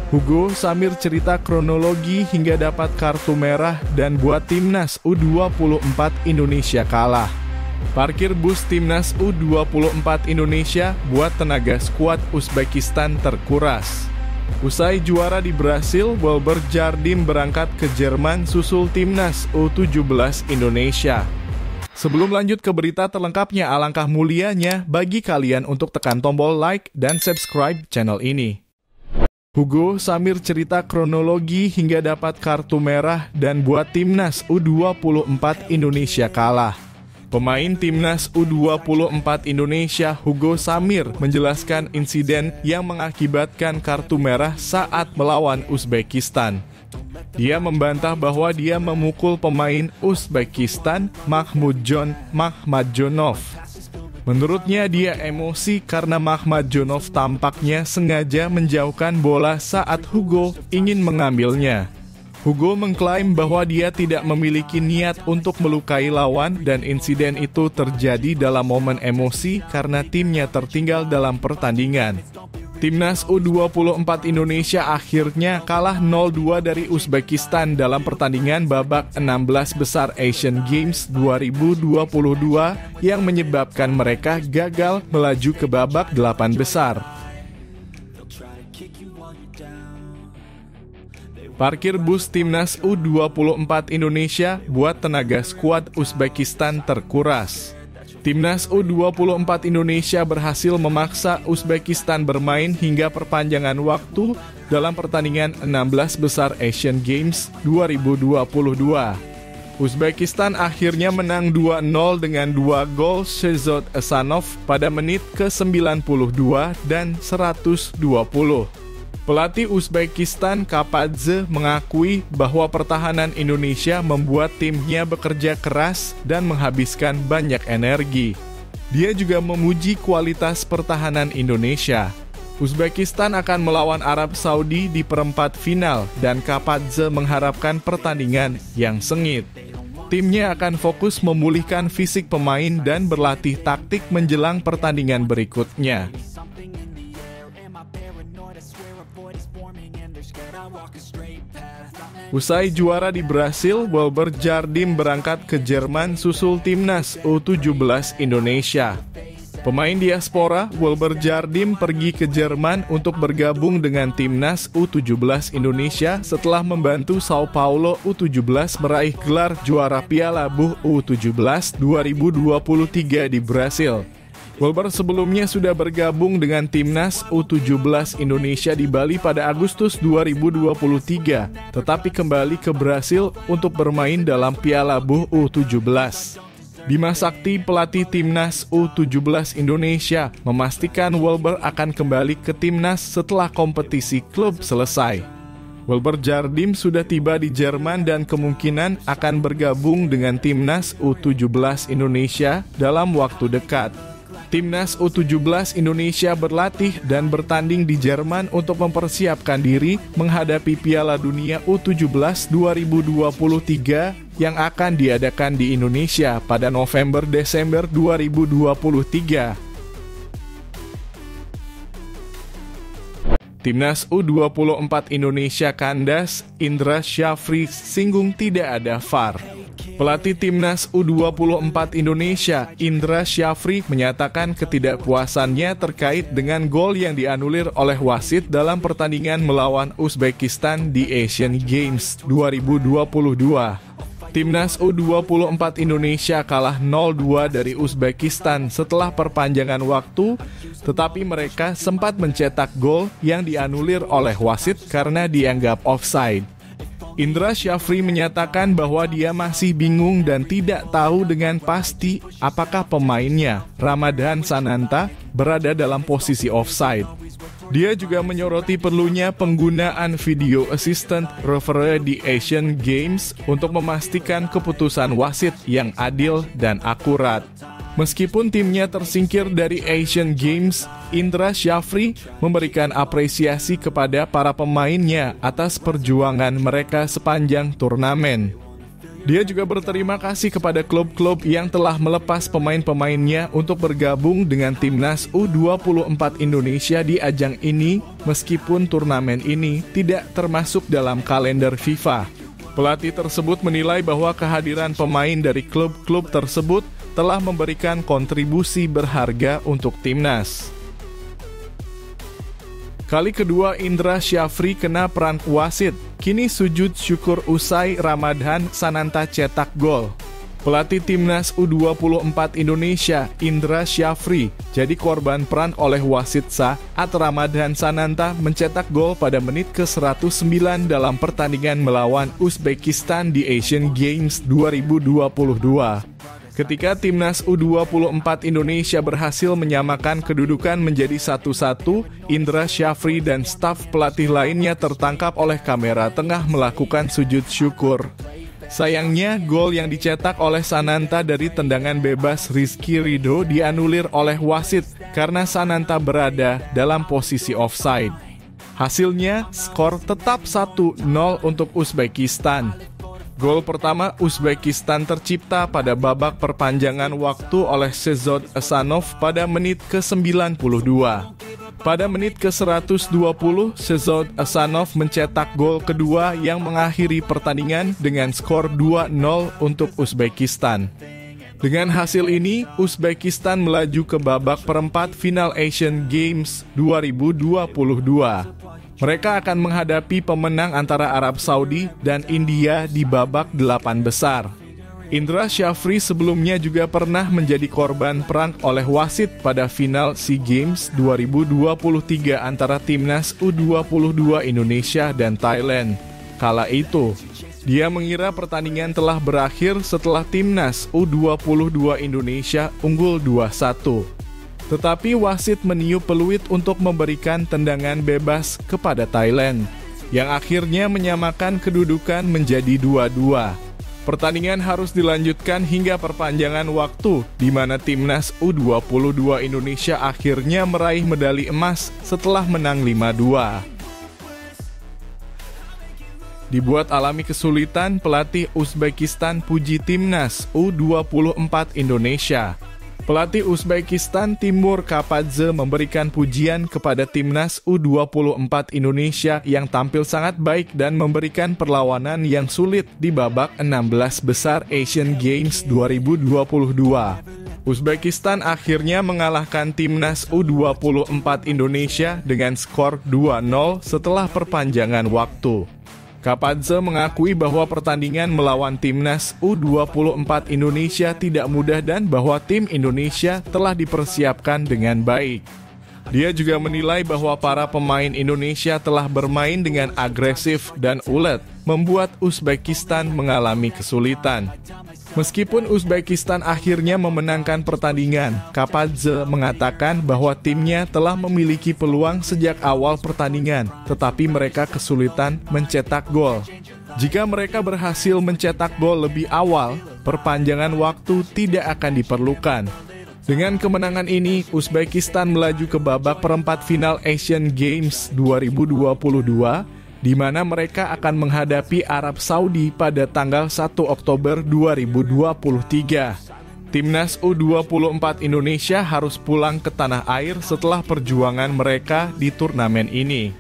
Hugo Samir cerita kronologi hingga dapat kartu merah dan buat timnas U24 Indonesia kalah. Parkir bus timnas U24 Indonesia buat tenaga skuad Uzbekistan terkuras. Usai juara di Brasil, Wilber Jardim berangkat ke Jerman susul timnas U17 Indonesia. Sebelum lanjut ke berita terlengkapnya, alangkah mulianya bagi kalian untuk tekan tombol like dan subscribe channel ini. Hugo Samir cerita kronologi hingga dapat kartu merah dan buat timnas U24 Indonesia kalah. Pemain timnas U24 Indonesia Hugo Samir menjelaskan insiden yang mengakibatkan kartu merah saat melawan Uzbekistan. Dia membantah bahwa dia memukul pemain Uzbekistan Makhmudjon Makhmadjonov. Menurutnya dia emosi karena Makhmadjonov tampaknya sengaja menjauhkan bola saat Hugo ingin mengambilnya. Hugo mengklaim bahwa dia tidak memiliki niat untuk melukai lawan dan insiden itu terjadi dalam momen emosi karena timnya tertinggal dalam pertandingan. Timnas U24 Indonesia akhirnya kalah 0-2 dari Uzbekistan dalam pertandingan babak 16 besar Asian Games 2022 yang menyebabkan mereka gagal melaju ke babak 8 besar. Parkir bus timnas U24 Indonesia buat tenaga skuad Uzbekistan terkuras. Timnas U24 Indonesia berhasil memaksa Uzbekistan bermain hingga perpanjangan waktu dalam pertandingan 16 besar Asian Games 2022. Uzbekistan akhirnya menang 2-0 dengan 2 gol Shehzod Esanov pada menit ke-92 dan 120. Pelatih Uzbekistan Kapadze mengakui bahwa pertahanan Indonesia membuat timnya bekerja keras dan menghabiskan banyak energi. Dia juga memuji kualitas pertahanan Indonesia. Uzbekistan akan melawan Arab Saudi di perempat final dan Kapadze mengharapkan pertandingan yang sengit. Timnya akan fokus memulihkan fisik pemain dan berlatih taktik menjelang pertandingan berikutnya. Usai juara di Brasil, Wilber Jardim berangkat ke Jerman susul timnas U17 Indonesia. Pemain diaspora, Wilber Jardim pergi ke Jerman untuk bergabung dengan timnas U17 Indonesia setelah membantu Sao Paulo U17 meraih gelar juara Piala BUH U17 2023 di Brasil. Wilber sebelumnya sudah bergabung dengan timnas U17 Indonesia di Bali pada Agustus 2023, tetapi kembali ke Brasil untuk bermain dalam Piala BUH U17. Bima Sakti, pelatih timnas U17 Indonesia, memastikan Wilber akan kembali ke timnas setelah kompetisi klub selesai. Wilber Jardim sudah tiba di Jerman dan kemungkinan akan bergabung dengan timnas U17 Indonesia dalam waktu dekat. Timnas U17 Indonesia berlatih dan bertanding di Jerman untuk mempersiapkan diri menghadapi Piala Dunia U17 2023 yang akan diadakan di Indonesia pada November-Desember 2023. Timnas U24 Indonesia kandas, Indra Syafri singgung tidak ada VAR. Pelatih Timnas U24 Indonesia, Indra Syafri, menyatakan ketidakpuasannya terkait dengan gol yang dianulir oleh wasit dalam pertandingan melawan Uzbekistan di Asian Games 2022. Timnas U24 Indonesia kalah 0-2 dari Uzbekistan setelah perpanjangan waktu, tetapi mereka sempat mencetak gol yang dianulir oleh wasit karena dianggap offside. Indra Syafri menyatakan bahwa dia masih bingung dan tidak tahu dengan pasti apakah pemainnya, Ramadan Sananta, berada dalam posisi offside. Dia juga menyoroti perlunya penggunaan video assistant referee di Asian Games untuk memastikan keputusan wasit yang adil dan akurat. Meskipun timnya tersingkir dari Asian Games, Indra Syafri memberikan apresiasi kepada para pemainnya atas perjuangan mereka sepanjang turnamen. Dia juga berterima kasih kepada klub-klub yang telah melepas pemain-pemainnya untuk bergabung dengan Timnas U24 Indonesia di ajang ini, meskipun turnamen ini tidak termasuk dalam kalender FIFA. Pelatih tersebut menilai bahwa kehadiran pemain dari klub-klub tersebut telah memberikan kontribusi berharga untuk Timnas. Kali kedua Indra Syafri kena peran wasit, kini sujud syukur usai Ramadhan Sananta cetak gol. Pelatih Timnas U24 Indonesia, Indra Syafri, jadi korban peran oleh wasit saat Ramadhan Sananta mencetak gol pada menit ke-109 dalam pertandingan melawan Uzbekistan di Asian Games 2022. Ketika Timnas U24 Indonesia berhasil menyamakan kedudukan menjadi 1-1, Indra Syafri dan staf pelatih lainnya tertangkap oleh kamera tengah melakukan sujud syukur. Sayangnya, gol yang dicetak oleh Sananta dari tendangan bebas Rizky Ridho dianulir oleh wasit karena Sananta berada dalam posisi offside. Hasilnya, skor tetap 1-0 untuk Uzbekistan. Gol pertama Uzbekistan tercipta pada babak perpanjangan waktu oleh Shehzod Asanov pada menit ke-92. Pada menit ke-120, Shehzod Asanov mencetak gol kedua yang mengakhiri pertandingan dengan skor 2-0 untuk Uzbekistan. Dengan hasil ini, Uzbekistan melaju ke babak perempat final Asian Games 2022. Mereka akan menghadapi pemenang antara Arab Saudi dan India di babak 8 besar. Indra Syafri sebelumnya juga pernah menjadi korban perang oleh wasit pada final SEA Games 2023 antara Timnas U22 Indonesia dan Thailand. Kala itu, dia mengira pertandingan telah berakhir setelah Timnas U22 Indonesia unggul 2-1. Tetapi wasit meniup peluit untuk memberikan tendangan bebas kepada Thailand, yang akhirnya menyamakan kedudukan menjadi 2-2. Pertandingan harus dilanjutkan hingga perpanjangan waktu, di mana Timnas U22 Indonesia akhirnya meraih medali emas setelah menang 5-2. Dibuat alami kesulitan, pelatih Uzbekistan puji Timnas U24 Indonesia. Pelatih Uzbekistan Timur Kapadze memberikan pujian kepada Timnas U24 Indonesia yang tampil sangat baik dan memberikan perlawanan yang sulit di babak 16 besar Asian Games 2022. Uzbekistan akhirnya mengalahkan Timnas U24 Indonesia dengan skor 2-0 setelah perpanjangan waktu. Kapadze mengakui bahwa pertandingan melawan Timnas U24 Indonesia tidak mudah dan bahwa tim Indonesia telah dipersiapkan dengan baik. Dia juga menilai bahwa para pemain Indonesia telah bermain dengan agresif dan ulet, membuat Uzbekistan mengalami kesulitan. Meskipun Uzbekistan akhirnya memenangkan pertandingan, Kapadze mengatakan bahwa timnya telah memiliki peluang sejak awal pertandingan, tetapi mereka kesulitan mencetak gol. Jika mereka berhasil mencetak gol lebih awal, perpanjangan waktu tidak akan diperlukan. Dengan kemenangan ini, Uzbekistan melaju ke babak perempat final Asian Games 2022, di mana mereka akan menghadapi Arab Saudi pada tanggal 1 Oktober 2023. Timnas U24 Indonesia harus pulang ke tanah air setelah perjuangan mereka di turnamen ini.